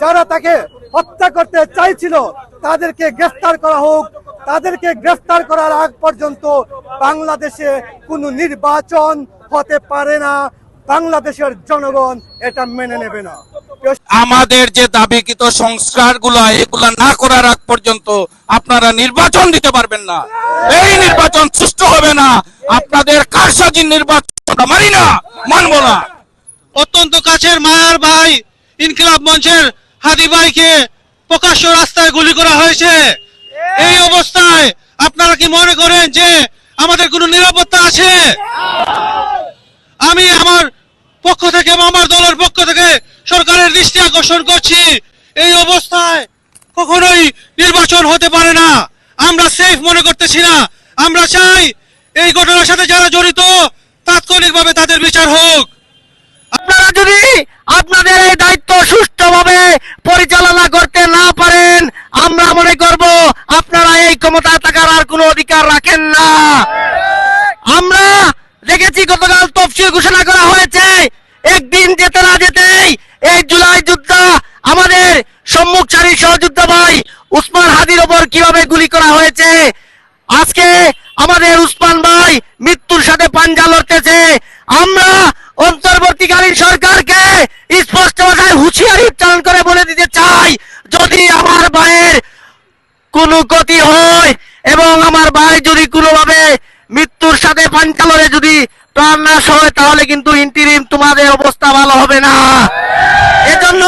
যারা তাকে হত্যা করতে চাইছিল তাদেরকে গ্রেফতার করা হোক। তাদেরকে গ্রেফতার করার আগ পর্যন্ত বাংলাদেশে কোনো নির্বাচন হতে পারে না। বাংলাদেশের জনগণ এটা মেনে নেবে না। আমাদের যে দাবিকৃত সংস্কারগুলো এগুলা না করার আগ পর্যন্ত আপনারা নির্বাচন দিতে পারবেন না। এই নির্বাচন সুষ্ঠু হবে না। আপনাদের কারসাজির নির্বাচন মানি না, মানব না। অত্যন্ত কাছের মায়ার ভাই ইনকিলাব মঞ্চের হাদি ভাইকে প্রকাশ্য রাস্তায় গুলি করা হয়েছে। এই অবস্থায় আপনারা কি মনে করেন যে আমাদের কোনো নিরাপত্তা আছে? আমি আমার পক্ষ থেকে এবং আমার দলের পক্ষ থেকে সরকারের দৃষ্টি আকর্ষণ করছি, এই অবস্থায় কখনোই নির্বাচন হতে পারে না। আমরা সেফ মনে করতেছি না। আমরা চাই এই ঘটনার সাথে যারা জড়িত তাৎক্ষণিকভাবে তাদের বিচার হোক। আপনারা যদি আপনাদের এই দায়িত্ব সুষ্ঠুভাবে পরিচালনা করতে না পারেন, আমরা মনে করব আপনারা এই ক্ষমতা থাকার আর কোনো অধিকার রাখেন না। আমরা দেখেছি গতকাল তফসিল ঘোষণা করা হয়েছে, একদিন যেতে না যেতেই এই জুলাই যোদ্ধা আমাদের সম্মুখ সারির সহযোদ্ধা ভাই উসমান হাদির ওপর কিভাবে গুলি করা হয়েছে। আজকে আমাদের উসমান ভাই মৃত্যুর সাথে পাঞ্জা লড়তেছে। আমরা অন্তর্বর্তীকালীন সরকারকে স্পষ্ট ভাষায় হুঁশিয়ারি উচ্চারণ করে বলে দিতে চাই, যদি আমার ভাইয়ের কোনো ক্ষতি হয় এবং আমার ভাই যদি কোনোভাবে মৃত্যুর সাথে পাঞ্জা লড়ে যদি প্রাণ নাশ হয়, তাহলে কিন্তু ইন্টিরিম তোমাদের অবস্থা ভালো হবে না। এজন্য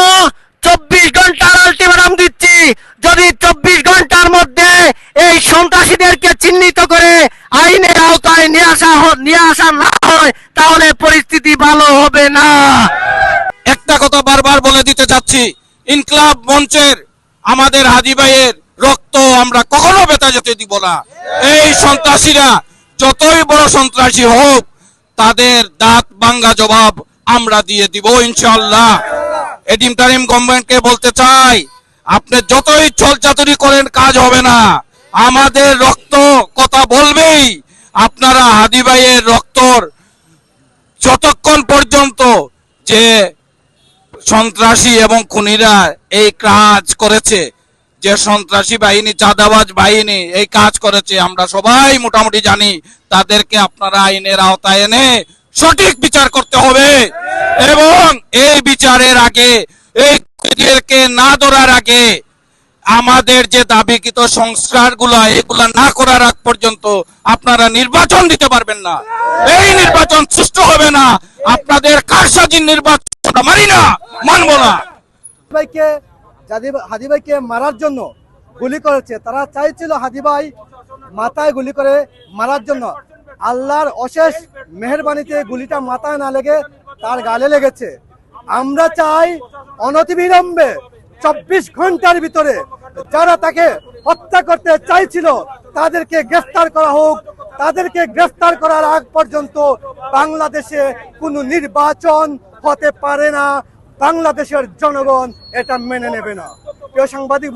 24 ঘন্টার আলটিমেটাম দিচ্ছি, যদি 24 ঘন্টার মধ্যে এই সন্ত্রাসীদেরকে চিহ্নিত করে আইনের আওতায় নিয়ে আসা না হয়, তাহলে পরিস্থিতি ভালো হবে না। একটা কথা বারবার বলে দিতে চাচ্ছি, ইনকিলাব মঞ্চের আমাদের হাদি ভাইয়ের রক্ত আমরা কখনো বেতা যেতে দিব না। এই সন্ত্রাসীরা যতই বড় সন্ত্রাসী হোক, তাদের দাঁত ভাঙ্গা জবাব আমরা দিয়ে দিব ইনশাআল্লাহ। ইন্টারিম গভর্নমেন্টকে বলতে চাই, আপনি যতই ছলচাতুরি করেন কাজ হবে না। আমাদের রক্ত কথা বলবেই। আপনারা হাদি ভাইয়ের রক্তর যতক্ষণ পর্যন্ত যে সন্ত্রাসী এবং খুনিরা এই কাজ করেছে, যে সন্ত্রাসী বাহিনী চাঁদাবাজ বাহিনী এই কাজ করেছে, আমরা সবাই মোটামুটি জানি। তাদেরকে আপনারা আইনের আওতায় এনে সঠিক বিচার করতে হবে এবং এই বিচারের আগে এইদেরকে না ধরার আগে আমাদের যে দাবিকৃত সংস্কারগুলো এগুলা না করার আগ পর্যন্ত আপনারা নির্বাচন দিতে পারবেন না। এই নির্বাচন সুষ্ঠু হবে না। আপনাদের কারসাজির নির্বাচন মানি না, মানব না। হাদি ভাইকে মারার জন্য গুলি করেছে, তারা চাইছিল হাদি ভাই মাথায় গুলি করে মারার জন্য। আল্লাহর অশেষ মেহেরবানিতে গুলিটা মাথায় না লেগে তার গালে লেগেছে। আমরা চাই অনতিবিলম্বে 24 ঘন্টার ভিতরে যারা তাকে হত্যা করতে চাইছিল তাদেরকে গ্রেফতার করা হোক। তাদেরকে গ্রেফতার করার আগ পর্যন্ত বাংলাদেশে কোনো নির্বাচন হতে পারে না। বাংলাদেশের জনগণ এটা মেনে নেবে না। প্রিয় সাংবাদিক